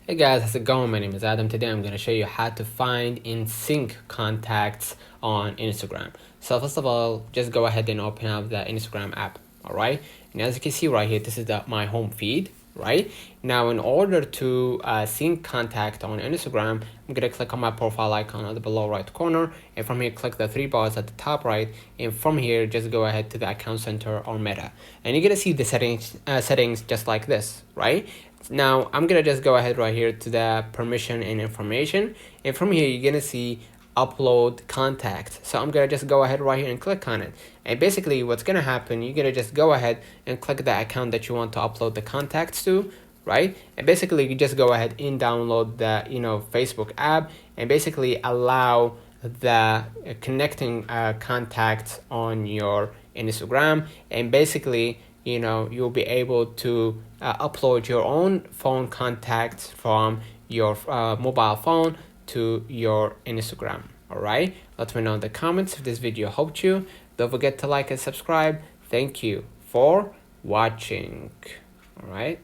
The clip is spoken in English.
Hey guys, how's it going? My name is Adam. Today I'm going to show you how to find in sync contacts on Instagram. So first of all, just go ahead and open up the Instagram app, all right? And as you can see right here, this is my home feed, right? Now, in order to sync contact on Instagram, I'm going to click on my profile icon at the below right corner, and from here, click the three bars at the top right, and from here, just go ahead to the account center or meta, and you're going to see the settings just like this, right? Now I'm gonna just go ahead right here to the permission and information, and from here you're gonna see upload contact. So I'm gonna just go ahead right here and click on it, and basically what's gonna happen, you're gonna just go ahead and click the account that you want to upload the contacts to, right? And basically you just go ahead and download the Facebook app, and basically allow the connecting contacts on your Instagram, and basically you'll be able to upload your own phone contacts from your mobile phone to your Instagram. All right, let me know in the comments if this video helped you. Don't forget to like and subscribe. Thank you for watching. All right.